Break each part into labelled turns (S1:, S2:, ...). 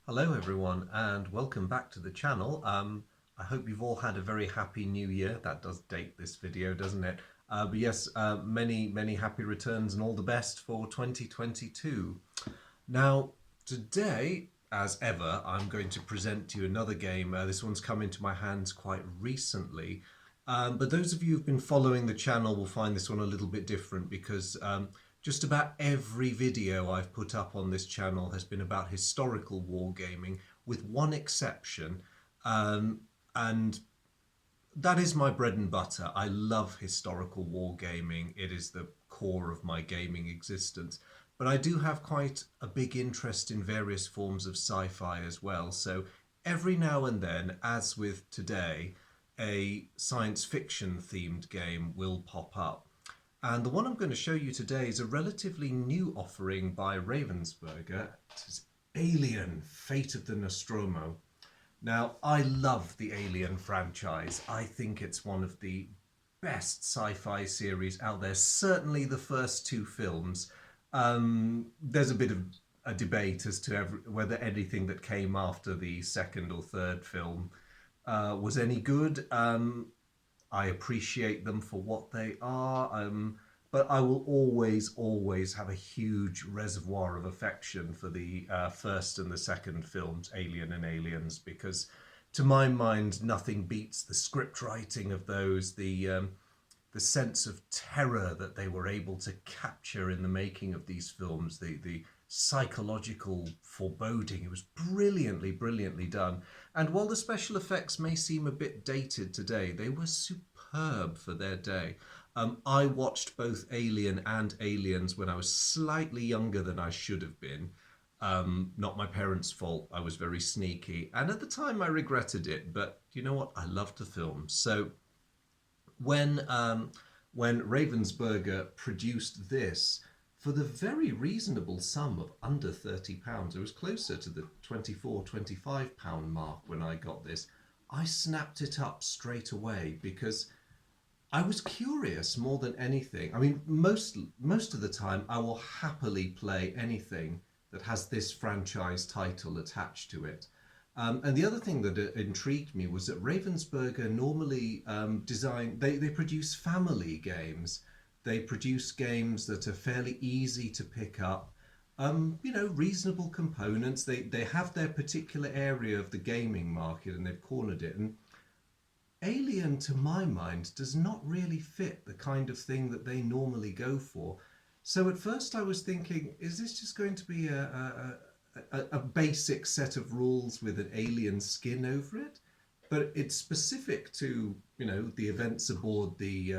S1: Hello everyone and welcome back to the channel. I hope you've all had a very happy new year. That does date this video, doesn't it? But yes, many happy returns and all the best for 2022. Now, today, as ever, I'm going to present to you another game. This one's come into my hands quite recently. But those of you who've been following the channel will find this one a little bit different because just about every video I've put up on this channel has been about historical wargaming, with one exception. And that is my bread and butter. I love historical wargaming. It is the core of my gaming existence. But I do have quite a big interest in various forms of sci-fi as well. So every now and then, as with today, a science fiction themed game will pop up. And the one I'm going to show you today is a relatively new offering by Ravensburger. It is Alien: Fate of the Nostromo. Now, I love the Alien franchise. I think it's one of the best sci-fi series out there. Certainly the first two films. There's a bit of a debate as to whether anything that came after the second or third film was any good. I appreciate them for what they are, but I will always have a huge reservoir of affection for the first and the second films, Alien and Aliens, because to my mind, nothing beats the script writing of those, the sense of terror that they were able to capture in the making of these films, the psychological foreboding. It was brilliantly done. And while the special effects may seem a bit dated today, they were superb for their day. I watched both Alien and Aliens when I was slightly younger than I should have been. Not my parents' fault. I was very sneaky. And at the time I regretted it, but you know what? I loved the film. So when when Ravensburger produced this for the very reasonable sum of under £30, it was closer to the £24, £25 mark when I got this. I snapped it up straight away because I was curious more than anything. I mean, most of the time I will happily play anything that has this franchise title attached to it. And the other thing that intrigued me was that Ravensburger normally they produce family games. They produce games that are fairly easy to pick up, reasonable components. They have their particular area of the gaming market and they've cornered it. And Alien, to my mind, does not really fit the kind of thing that they normally go for. So at first I was thinking, is this just going to be a basic set of rules with an alien skin over it? But it's specific to, the events aboard the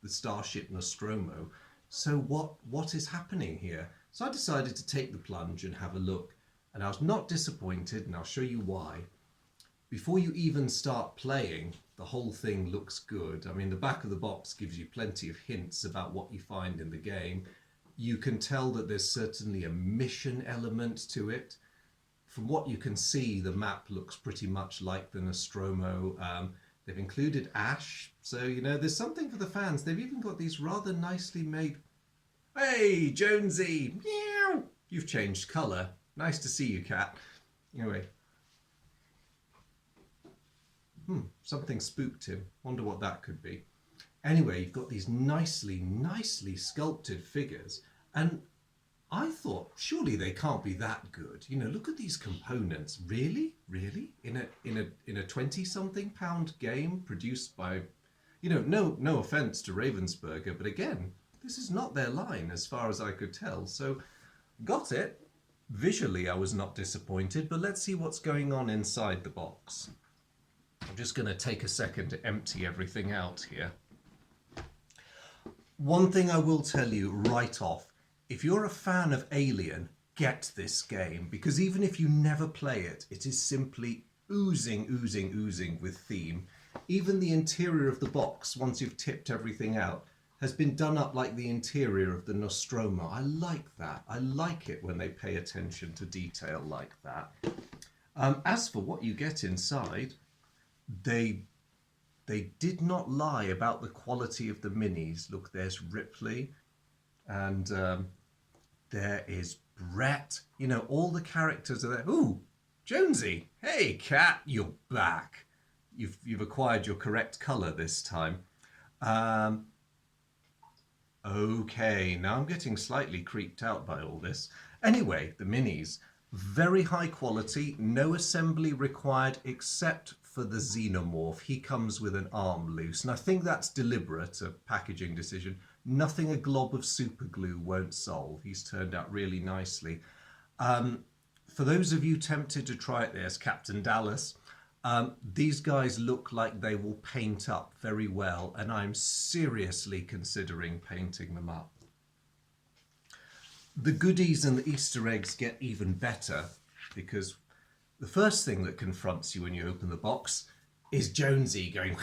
S1: starship Nostromo. So what is happening here? So I decided to take the plunge and have a look. And I was not disappointed, and I'll show you why. Before you even start playing, the whole thing looks good. I mean, the back of the box gives you plenty of hints about what you find in the game. You can tell that there's certainly a mission element to it. From what you can see, the map looks pretty much like the Nostromo. They've included Ash, so there's something for the fans. They've even got these rather nicely made... Hey, Jonesy! Meow! You've changed colour. Nice to see you, cat. Anyway. Something spooked him. Wonder what that could be. Anyway, you've got these nicely sculpted figures, and I thought, surely they can't be that good. Look at these components. Really? In a 20-something pound game produced by, no offense to Ravensburger, but again, this is not their line as far as I could tell. So, got it. Visually, I was not disappointed, but let's see what's going on inside the box. I'm just going to take a second to empty everything out here. One thing I will tell you right off, if you're a fan of Alien, get this game, because even if you never play it, it is simply oozing with theme. Even the interior of the box, once you've tipped everything out, has been done up like the interior of the Nostromo. I like that. I like it when they pay attention to detail like that. As for what you get inside, they did not lie about the quality of the minis. Look, there's Ripley, and there is Brett. All the characters are there. Ooh, Jonesy, hey cat, you're back. You've acquired your correct colour this time. Um, okay, now I'm getting slightly creeped out by all this. Anyway, the minis, very high quality, no assembly required except for the xenomorph. He comes with an arm loose, and I think that's deliberate, a packaging decision. Nothing a glob of super glue won't solve. He's turned out really nicely. For those of you tempted to try it, there's Captain Dallas. These guys look like they will paint up very well, and I'm seriously considering painting them up. The goodies and the Easter eggs get even better, because the first thing that confronts you when you open the box is Jonesy going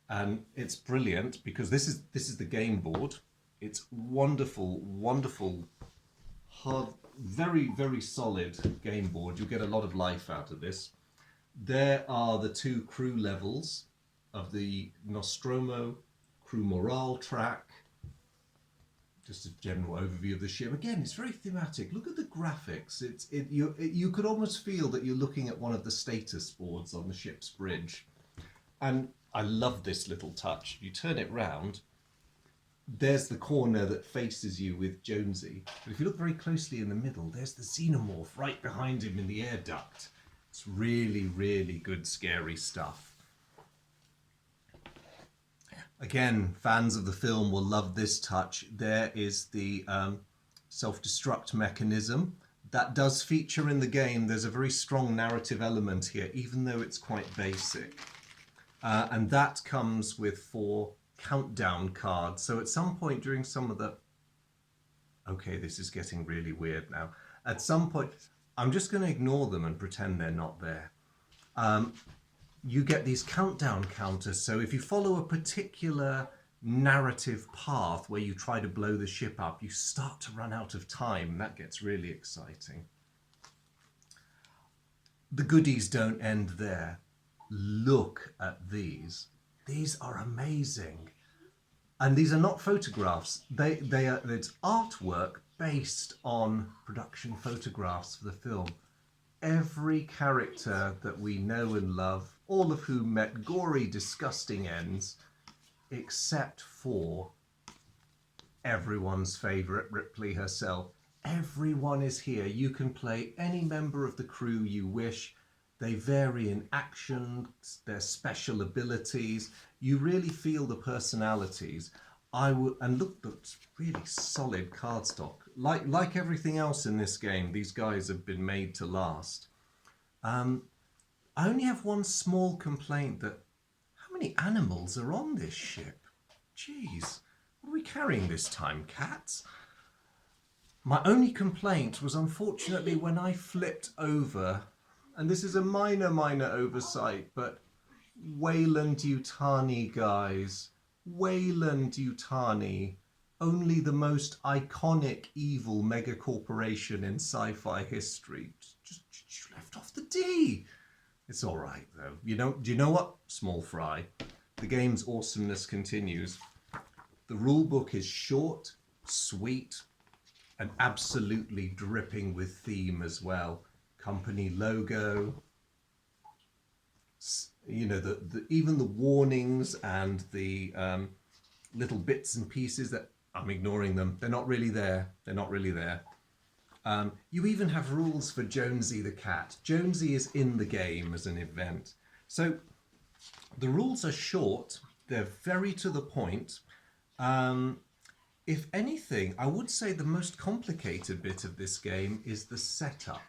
S1: and it's brilliant because this is the game board. It's wonderful, wonderful, hard, very, very solid game board. You'll get a lot of life out of this. There are the 2 crew levels of the Nostromo crew morale track. Just a general overview of the ship. Again, it's very thematic. Look at the graphics. You could almost feel that you're looking at one of the status boards on the ship's bridge. And I love this little touch. You turn it round, there's the corner that faces you with Jonesy. But if you look very closely in the middle, there's the xenomorph right behind him in the air duct. It's really, really good, scary stuff. Again, fans of the film will love this touch. There is the self-destruct mechanism. That does feature in the game. There's a very strong narrative element here, even though it's quite basic. And that comes with 4 countdown cards. So at some point during some of the... Okay, this is getting really weird now. At some point, I'm just going to ignore them and pretend they're not there. You get these countdown counters. So if you follow a particular narrative path where you try to blow the ship up, you start to run out of time. That gets really exciting. The goodies don't end there. Look at these. These are amazing. And these are not photographs. It's artwork based on production photographs for the film. Every character that we know and love, all of whom met gory, disgusting ends, except for everyone's favourite, Ripley herself. Everyone is here. You can play any member of the crew you wish. They vary in actions, their special abilities. You really feel the personalities. And look, that's really solid cardstock. Like everything else in this game, these guys have been made to last. I only have one small complaint, that how many animals are on this ship? Jeez, what are we carrying this time, cats? My only complaint was, unfortunately, when I flipped over, and this is a minor oversight, but Weyland-Yutani, guys. Weyland-Yutani. Only the most iconic evil megacorporation in sci-fi history. Just left off the D. It's all right, though. Do you know what? Small fry. The game's awesomeness continues. The rulebook is short, sweet, and absolutely dripping with theme as well. Company logo. You know, even the warnings and the little bits and pieces that I'm ignoring them. They're not really there. They're not really there. You even have rules for Jonesy the cat. Jonesy is in the game as an event. So the rules are short. They're very to the point. If anything, I would say the most complicated bit of this game is the setup.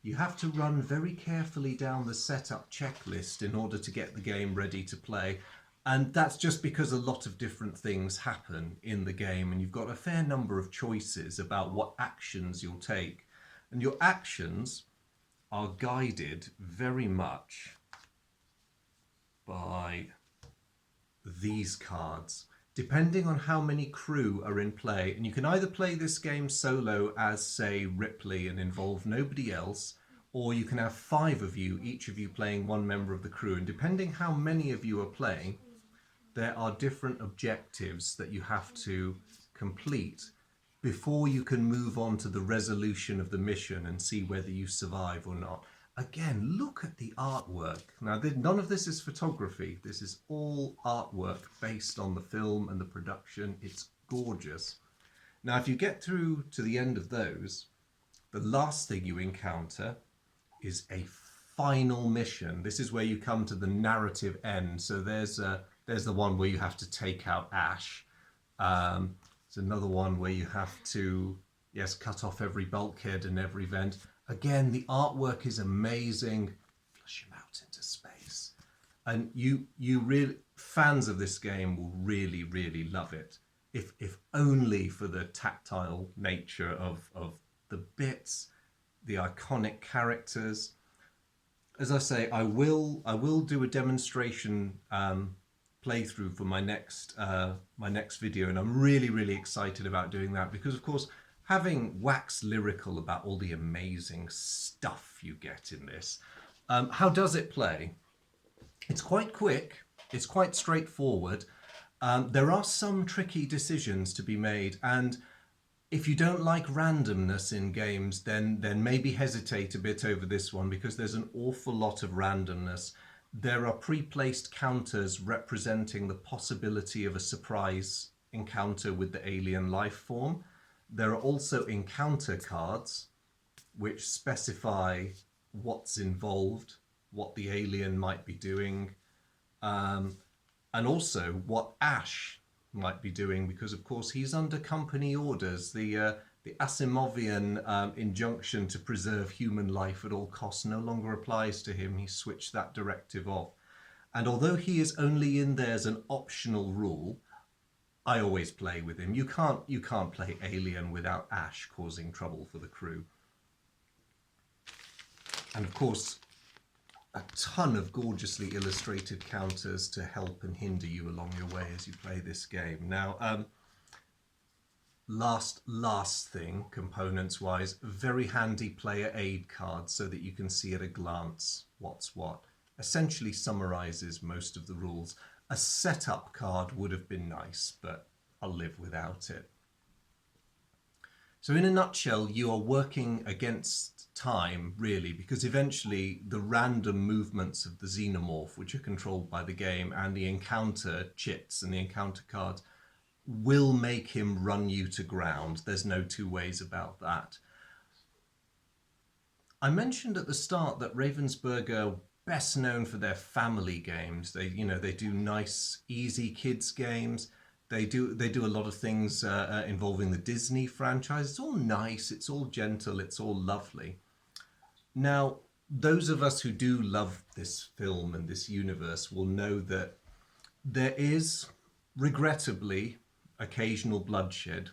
S1: You have to run very carefully down the setup checklist in order to get the game ready to play. And that's just because a lot of different things happen in the game, and you've got a fair number of choices about what actions you'll take. And your actions are guided very much by these cards, depending on how many crew are in play. And you can either play this game solo as, say, Ripley and involve nobody else, or you can have 5 of you, each of you playing one member of the crew. And depending how many of you are playing, there are different objectives that you have to complete before you can move on to the resolution of the mission and see whether you survive or not. again, look at the artwork. Now, none of this is photography. This is all artwork based on the film and the production. It's gorgeous. Now, if you get through to the end of those, the last thing you encounter is a final mission. This is where you come to the narrative end. So there's the one where you have to take out Ash. There's another one where you have to, yes, cut off every bulkhead and every vent. Again, the artwork is amazing. Flush him out into space. And you really, fans of this game will really, really love it. If only for the tactile nature of the bits, the iconic characters. As I say, I will do a demonstration playthrough for my next video, and I'm really excited about doing that because, of course, having waxed lyrical about all the amazing stuff you get in this, how does it play? It's quite quick. It's quite straightforward. There are some tricky decisions to be made, and if you don't like randomness in games, then maybe hesitate a bit over this one because there's an awful lot of randomness. There are pre-placed counters representing the possibility of a surprise encounter with the alien life form. There are also encounter cards which specify what's involved, what the alien might be doing, and also what Ash might be doing, because of course he's under company orders. The Asimovian injunction to preserve human life at all costs no longer applies to him. He switched that directive off. And although he is only in there as an optional rule, I always play with him. You can't play Alien without Ash causing trouble for the crew. And of course, a ton of gorgeously illustrated counters to help and hinder you along your way as you play this game. Now, last thing, components-wise, very handy player aid cards so that you can see at a glance what's what. Essentially summarizes most of the rules. A setup card would have been nice, but I'll live without it. So in a nutshell, you are working against time, really, because eventually the random movements of the xenomorph, which are controlled by the game, and the encounter chits and the encounter cards will make him run you to ground. There's no two ways about that. I mentioned at the start that Ravensburger are best known for their family games. They do nice, easy kids games. They do a lot of things involving the Disney franchise. It's all nice, it's all gentle, it's all lovely. Now, those of us who do love this film and this universe will know that there is, regrettably, occasional bloodshed,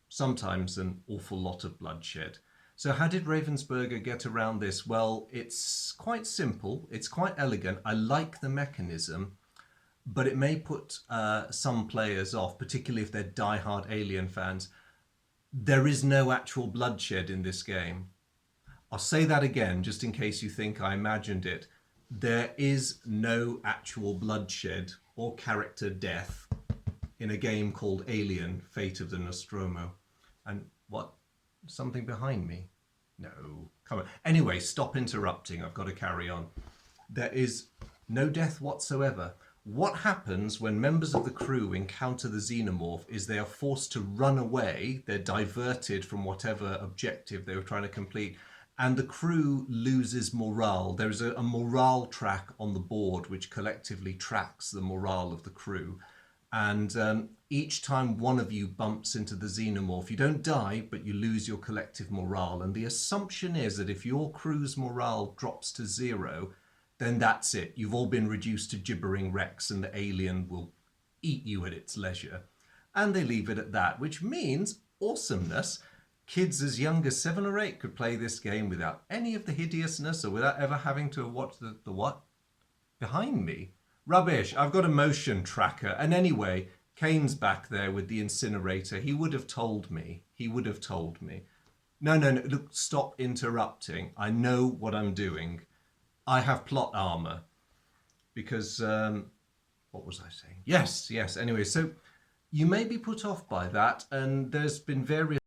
S1: sometimes an awful lot of bloodshed. So how did Ravensburger get around this? Well, it's quite simple, it's quite elegant. I like the mechanism, but it may put some players off, particularly if they're die-hard Alien fans. There is no actual bloodshed in this game. I'll say that again, just in case you think I imagined it. There is no actual bloodshed or character death in a game called Alien: Fate of the Nostromo. And what? Something behind me? No, come on. Anyway, stop interrupting. I've got to carry on. There is no death whatsoever. What happens when members of the crew encounter the xenomorph is they are forced to run away. They're diverted from whatever objective they were trying to complete, and the crew loses morale. There is a morale track on the board which collectively tracks the morale of the crew. And each time one of you bumps into the xenomorph, you don't die, but you lose your collective morale. And the assumption is that if your crew's morale drops to 0, then that's it. You've all been reduced to gibbering wrecks and the alien will eat you at its leisure. And they leave it at that, which means awesomeness. Kids as young as 7 or 8 could play this game without any of the hideousness or without ever having to watch the what? Behind me? Rubbish, I've got a motion tracker. And anyway, Kane's back there with the incinerator. He would have told me. He would have told me. No, look, stop interrupting. I know what I'm doing. I have plot armor because, what was I saying? Yes. Anyway, so you may be put off by that, and there's been various